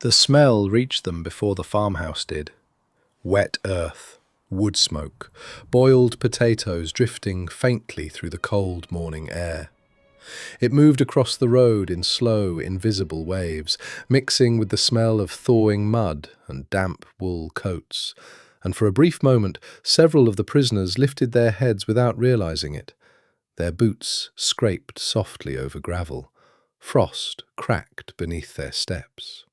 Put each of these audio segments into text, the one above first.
The smell reached them before the farmhouse did. Wet earth, wood smoke, boiled potatoes drifting faintly through the cold morning air. It moved across the road in slow, invisible waves, mixing with the smell of thawing mud and damp wool coats, and for a brief moment several of the prisoners lifted their heads without realizing it. Their boots scraped softly over gravel. Frost cracked beneath their steps.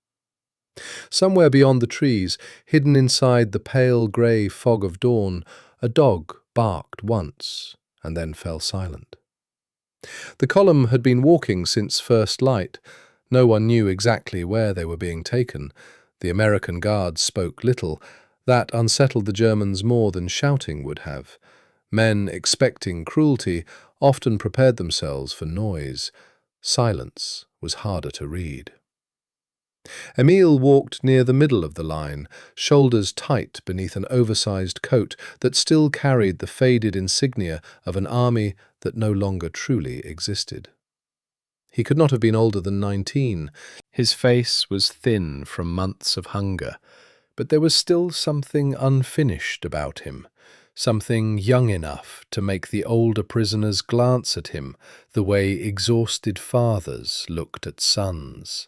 Somewhere beyond the trees, hidden inside the pale grey fog of dawn, a dog barked once and then fell silent. The column had been walking since first light. No one knew exactly where they were being taken. The American guards spoke little. That unsettled the Germans more than shouting would have. Men expecting cruelty often prepared themselves for noise. Silence was harder to read. Emile walked near the middle of the line, shoulders tight beneath an oversized coat that still carried the faded insignia of an army that no longer truly existed. He could not have been older than 19. His face was thin from months of hunger, but there was still something unfinished about him, something young enough to make the older prisoners glance at him the way exhausted fathers looked at sons.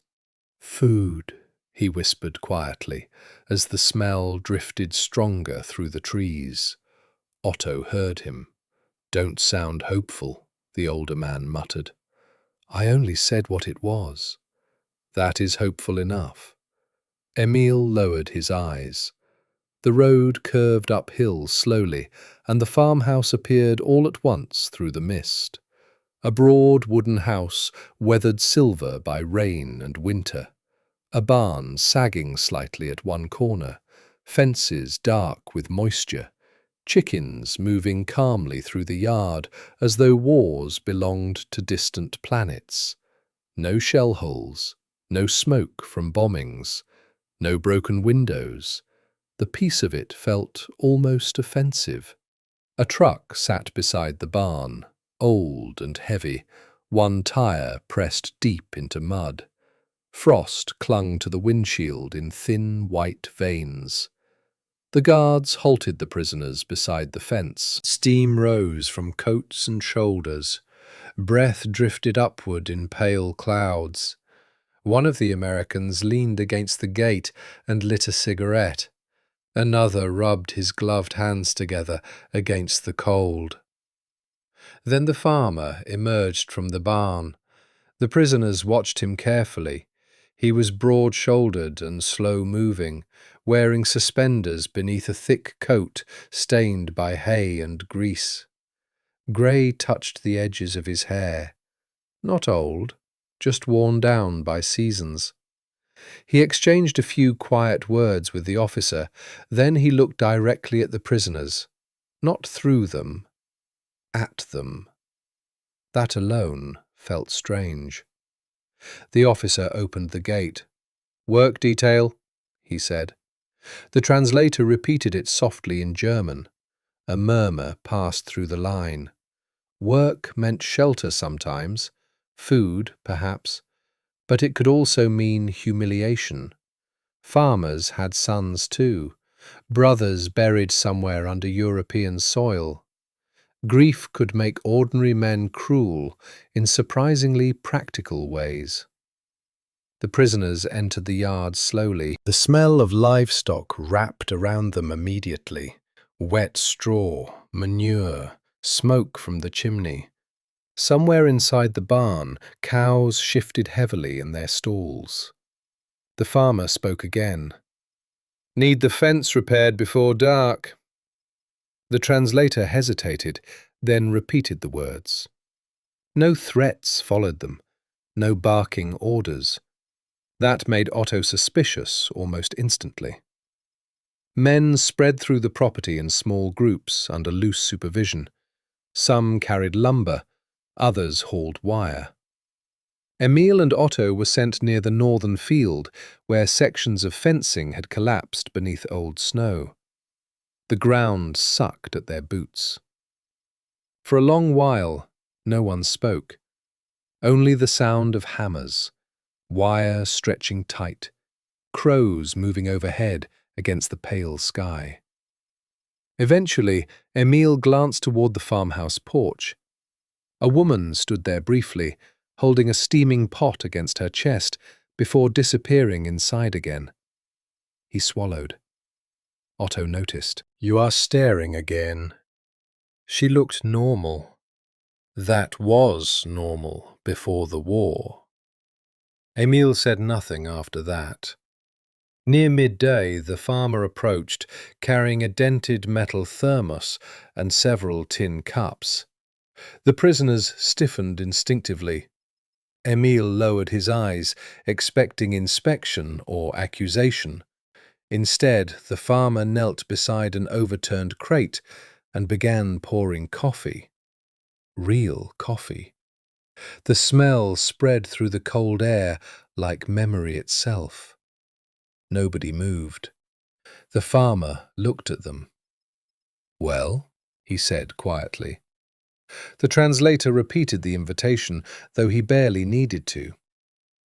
"Food," he whispered quietly, as the smell drifted stronger through the trees. Otto heard him. "Don't sound hopeful," the older man muttered. "I only said what it was." "That is hopeful enough." Emile lowered his eyes. The road curved uphill slowly, and the farmhouse appeared all at once through the mist. A broad wooden house, weathered silver by rain and winter. A barn sagging slightly at one corner. Fences dark with moisture. Chickens moving calmly through the yard as though wars belonged to distant planets. No shell holes. No smoke from bombings. No broken windows. The peace of it felt almost offensive. A truck sat beside the barn, old and heavy, one tire pressed deep into mud. Frost clung to the windshield in thin white veins. The guards halted the prisoners beside the fence. Steam rose from coats and shoulders. Breath drifted upward in pale clouds. One of the Americans leaned against the gate and lit a cigarette. Another rubbed his gloved hands together against the cold. Then the farmer emerged from the barn. The prisoners watched him carefully. He was broad-shouldered and slow-moving, wearing suspenders beneath a thick coat stained by hay and grease. Grey touched the edges of his hair. Not old, just worn down by seasons. He exchanged a few quiet words with the officer, then he looked directly at the prisoners. Not through them, at them. That alone felt strange. The officer opened the gate. "Work detail," he said. The translator repeated it softly in German. A murmur passed through the line. Work meant shelter sometimes, food, perhaps, but it could also mean humiliation. Farmers had sons too, brothers buried somewhere under European soil. Grief could make ordinary men cruel in surprisingly practical ways. The prisoners entered the yard slowly. The smell of livestock wrapped around them immediately. Wet straw, manure, smoke from the chimney. Somewhere inside the barn, cows shifted heavily in their stalls. The farmer spoke again. "Need the fence repaired before dark." The translator hesitated, then repeated the words. No threats followed them, no barking orders. That made Otto suspicious almost instantly. Men spread through the property in small groups under loose supervision. Some carried lumber, others hauled wire. Emile and Otto were sent near the northern field, where sections of fencing had collapsed beneath old snow. The ground sucked at their boots. For a long while, no one spoke. Only the sound of hammers, wire stretching tight, crows moving overhead against the pale sky. Eventually, Emile glanced toward the farmhouse porch. A woman stood there briefly, holding a steaming pot against her chest before disappearing inside again. He swallowed. Otto noticed. "You are staring again." She looked normal. That was normal before the war. Emile said nothing after that. Near midday, the farmer approached, carrying a dented metal thermos and several tin cups. The prisoners stiffened instinctively. Emile lowered his eyes, expecting inspection or accusation. Instead, the farmer knelt beside an overturned crate and began pouring coffee. Real coffee. The smell spread through the cold air like memory itself. Nobody moved. The farmer looked at them. "Well?" he said quietly. The translator repeated the invitation, though he barely needed to.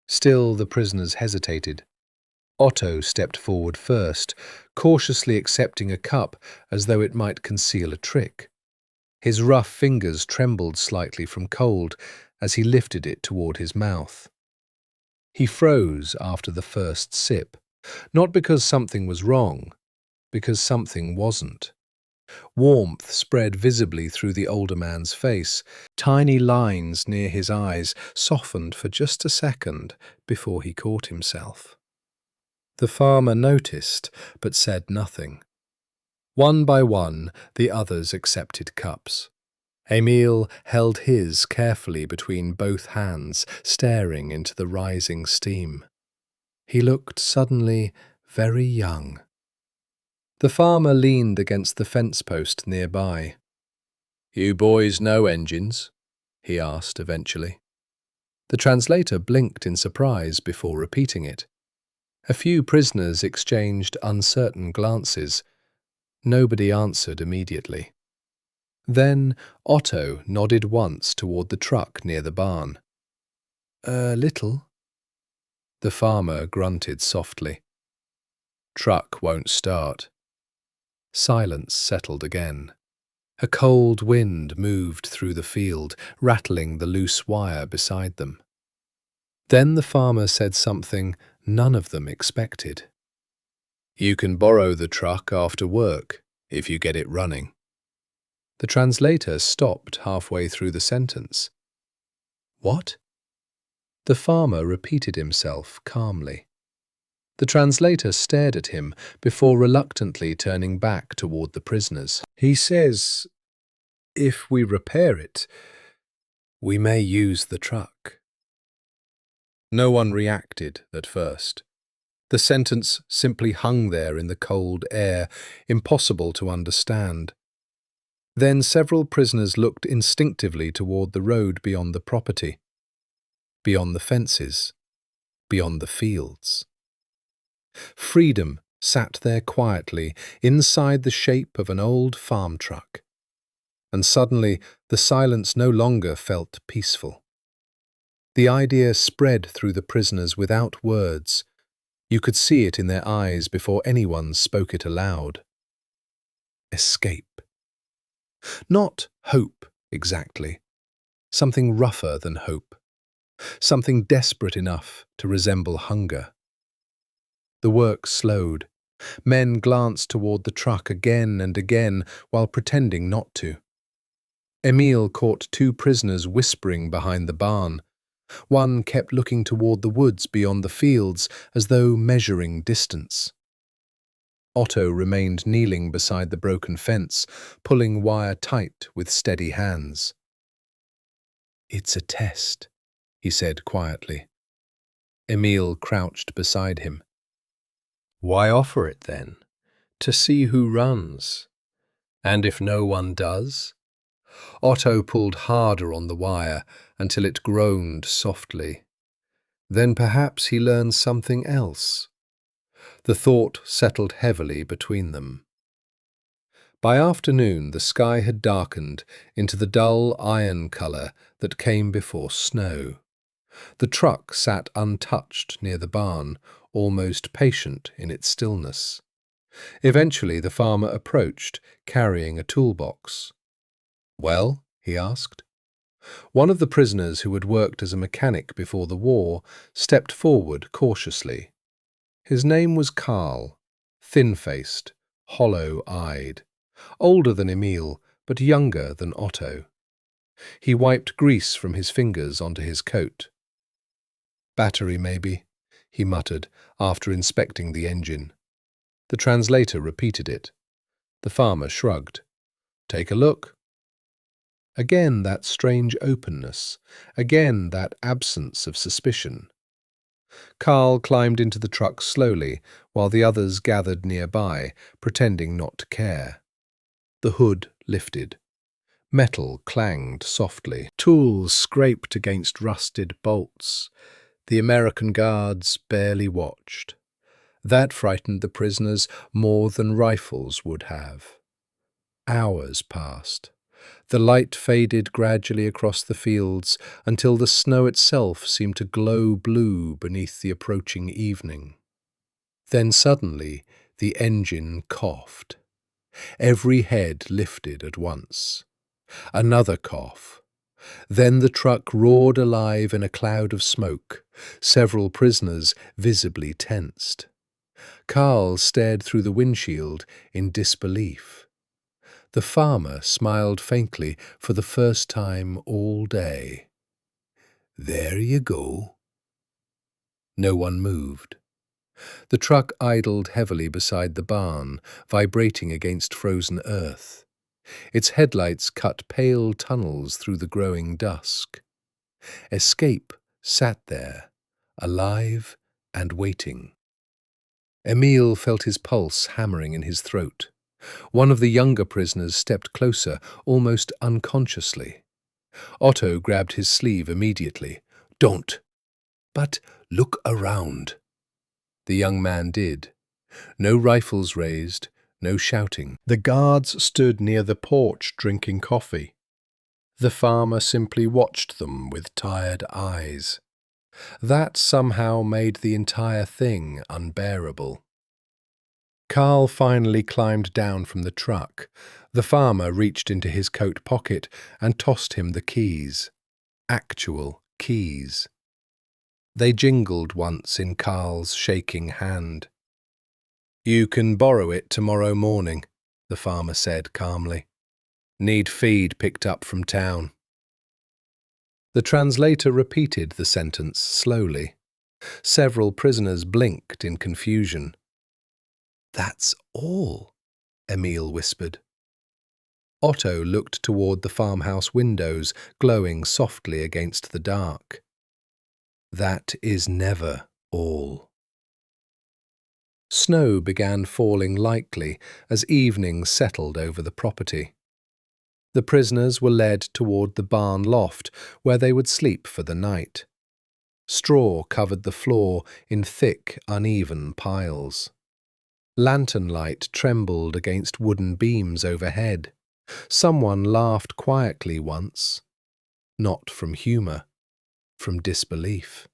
Still, the prisoners hesitated. Otto stepped forward first, cautiously accepting a cup as though it might conceal a trick. His rough fingers trembled slightly from cold as he lifted it toward his mouth. He froze after the first sip, not because something was wrong, because something wasn't. Warmth spread visibly through the older man's face. Tiny lines near his eyes softened for just a second before he caught himself. The farmer noticed, but said nothing. One by one, the others accepted cups. Emile held his carefully between both hands, staring into the rising steam. He looked suddenly very young. The farmer leaned against the fence post nearby. "You boys know engines?" he asked eventually. The translator blinked in surprise before repeating it. A few prisoners exchanged uncertain glances. Nobody answered immediately. Then Otto nodded once toward the truck near the barn. "A little." The farmer grunted softly. "Truck won't start." Silence settled again. A cold wind moved through the field, rattling the loose wire beside them. Then the farmer said something none of them expected. "You can borrow the truck after work, if you get it running." The translator stopped halfway through the sentence. "What?" The farmer repeated himself calmly. The translator stared at him before reluctantly turning back toward the prisoners. "He says, if we repair it, we may use the truck." No one reacted at first. The sentence simply hung there in the cold air, impossible to understand. Then several prisoners looked instinctively toward the road beyond the property, beyond the fences, beyond the fields. Freedom sat there quietly inside the shape of an old farm truck. And suddenly the silence no longer felt peaceful. The idea spread through the prisoners without words. You could see it in their eyes before anyone spoke it aloud. Escape. Not hope, exactly. Something rougher than hope. Something desperate enough to resemble hunger. The work slowed. Men glanced toward the truck again and again while pretending not to. Emile caught two prisoners whispering behind the barn. One kept looking toward the woods beyond the fields as though measuring distance. Otto remained kneeling beside the broken fence, pulling wire tight with steady hands. "It's a test," he said quietly. Emile crouched beside him. "Why offer it then? To see who runs. And if no one does?" Otto pulled harder on the wire until it groaned softly. Then perhaps he learned something else. The thought settled heavily between them. By afternoon, the sky had darkened into the dull iron colour that came before snow. The truck sat untouched near the barn, almost patient in its stillness. Eventually, the farmer approached, carrying a toolbox. "Well?" he asked. One of the prisoners who had worked as a mechanic before the war stepped forward cautiously. His name was Karl, thin-faced, hollow-eyed, older than Emil, but younger than Otto. He wiped grease from his fingers onto his coat. "Battery, maybe," he muttered after inspecting the engine. The translator repeated it. The farmer shrugged. "Take a look." Again that strange openness, again that absence of suspicion. Karl climbed into the truck slowly, while the others gathered nearby, pretending not to care. The hood lifted. Metal clanged softly. Tools scraped against rusted bolts. The American guards barely watched. That frightened the prisoners more than rifles would have. Hours passed. The light faded gradually across the fields until the snow itself seemed to glow blue beneath the approaching evening. Then suddenly the engine coughed. Every head lifted at once. Another cough. Then the truck roared alive in a cloud of smoke, several prisoners visibly tensed. Karl stared through the windshield in disbelief. The farmer smiled faintly for the first time all day. "There you go." No one moved. The truck idled heavily beside the barn, vibrating against frozen earth. Its headlights cut pale tunnels through the growing dusk. Escape sat there, alive and waiting. Emil felt his pulse hammering in his throat. One of the younger prisoners stepped closer, almost unconsciously. Otto grabbed his sleeve immediately. "Don't. But look around." The young man did. No rifles raised, no shouting. The guards stood near the porch drinking coffee. The farmer simply watched them with tired eyes. That somehow made the entire thing unbearable. Karl finally climbed down from the truck. The farmer reached into his coat pocket and tossed him the keys. Actual keys. They jingled once in Karl's shaking hand. "You can borrow it tomorrow morning," the farmer said calmly. "Need feed picked up from town." The translator repeated the sentence slowly. Several prisoners blinked in confusion. "That's all," Emil whispered. Otto looked toward the farmhouse windows, glowing softly against the dark. "That is never all." Snow began falling lightly as evening settled over the property. The prisoners were led toward the barn loft, where they would sleep for the night. Straw covered the floor in thick, uneven piles. Lantern light trembled against wooden beams overhead. Someone laughed quietly once, not from humour, from disbelief.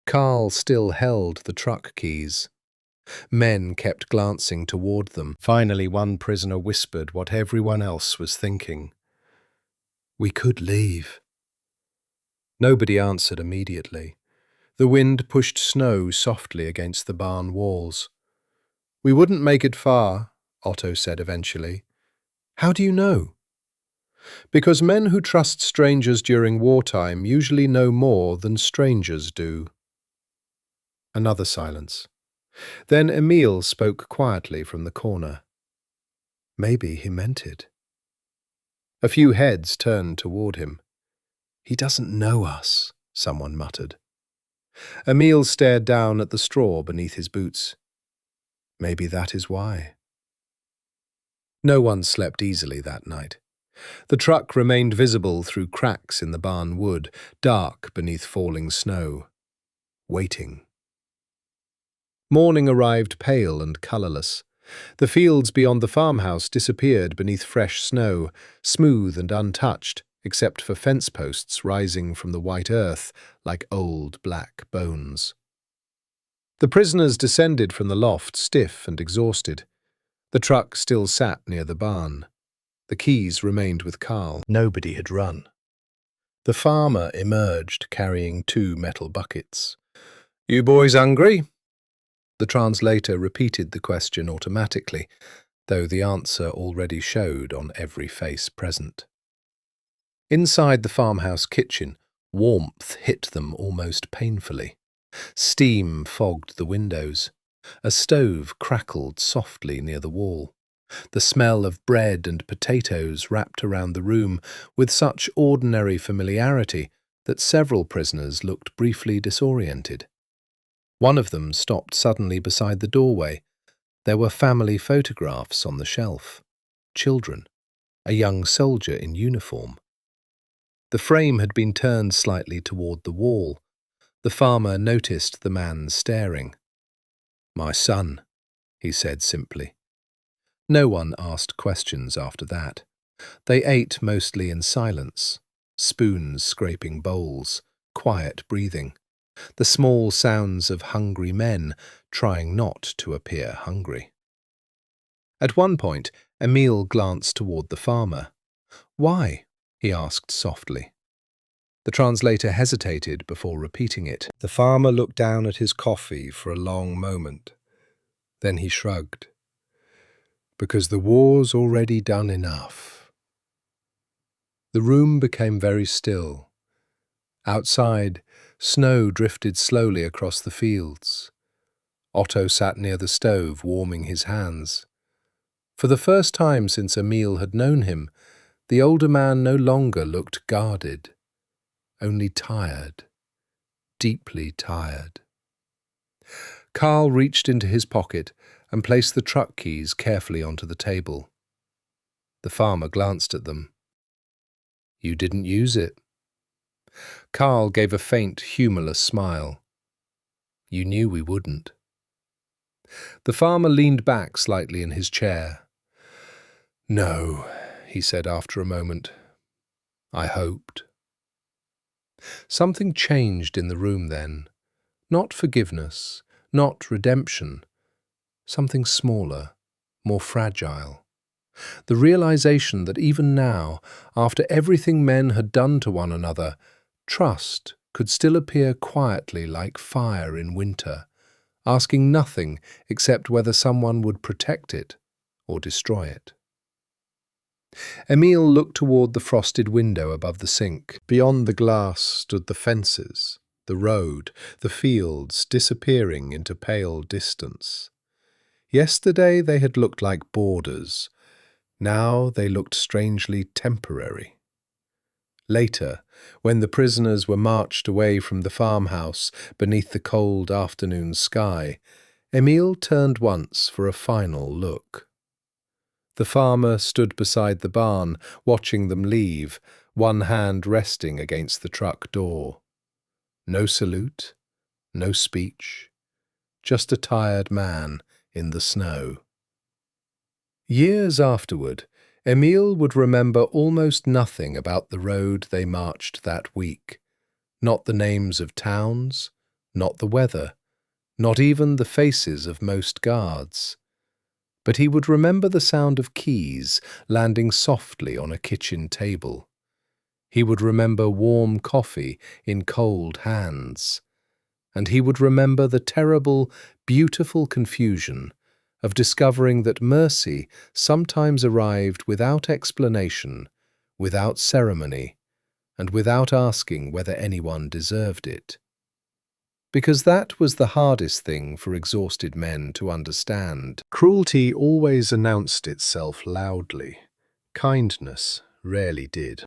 Karl still held the truck keys. Men kept glancing toward them. Finally, one prisoner whispered what everyone else was thinking. "We could leave." Nobody answered immediately. The wind pushed snow softly against the barn walls. "We wouldn't make it far," Otto said eventually. "How do you know?" "Because men who trust strangers during wartime usually know more than strangers do." Another silence. Then Emil spoke quietly from the corner. Maybe he meant it. A few heads turned toward him. "He doesn't know us," someone muttered. Emil stared down at the straw beneath his boots. Maybe that is why. No one slept easily that night. The truck remained visible through cracks in the barn wood, dark beneath falling snow. Waiting. Morning arrived pale and colourless. The fields beyond the farmhouse disappeared beneath fresh snow, smooth and untouched, except for fence posts rising from the white earth like old black bones. The prisoners descended from the loft, stiff and exhausted. The truck still sat near the barn. The keys remained with Carl. Nobody had run. The farmer emerged, carrying 2 metal buckets. "You boys hungry?" The translator repeated the question automatically, though the answer already showed on every face present. Inside the farmhouse kitchen, warmth hit them almost painfully. Steam fogged the windows. A stove crackled softly near the wall. The smell of bread and potatoes wrapped around the room with such ordinary familiarity that several prisoners looked briefly disoriented. One of them stopped suddenly beside the doorway. There were family photographs on the shelf. Children. A young soldier in uniform. The frame had been turned slightly toward the wall. The farmer noticed the man staring. "My son," he said simply. No one asked questions after that. They ate mostly in silence, spoons scraping bowls, quiet breathing, the small sounds of hungry men trying not to appear hungry. At one point, Emil glanced toward the farmer. "Why?" he asked softly. The translator hesitated before repeating it. The farmer looked down at his coffee for a long moment. Then he shrugged. "Because the war's already done enough." The room became very still. Outside, snow drifted slowly across the fields. Otto sat near the stove, warming his hands. For the first time since Emil had known him, the older man no longer looked guarded, only tired, deeply tired. Carl reached into his pocket and placed the truck keys carefully onto the table. The farmer glanced at them. "You didn't use it." Carl gave a faint, humorless smile. "You knew we wouldn't." The farmer leaned back slightly in his chair. "No," he said after a moment. "I hoped." Something changed in the room then. Not forgiveness, not redemption. Something smaller, more fragile. The realization that even now, after everything men had done to one another, trust could still appear quietly like fire in winter, asking nothing except whether someone would protect it or destroy it. Emil looked toward the frosted window above the sink. Beyond the glass stood the fences, the road, the fields disappearing into pale distance. Yesterday they had looked like borders. Now they looked strangely temporary. Later, when the prisoners were marched away from the farmhouse beneath the cold afternoon sky, Emil turned once for a final look. The farmer stood beside the barn, watching them leave, one hand resting against the truck door. No salute, no speech, just a tired man in the snow. Years afterward, Emil would remember almost nothing about the road they marched that week. Not the names of towns, not the weather, not even the faces of most guards. But he would remember the sound of keys landing softly on a kitchen table. He would remember warm coffee in cold hands. And he would remember the terrible, beautiful confusion of discovering that mercy sometimes arrived without explanation, without ceremony, and without asking whether anyone deserved it. Because that was the hardest thing for exhausted men to understand. Cruelty always announced itself loudly. Kindness rarely did.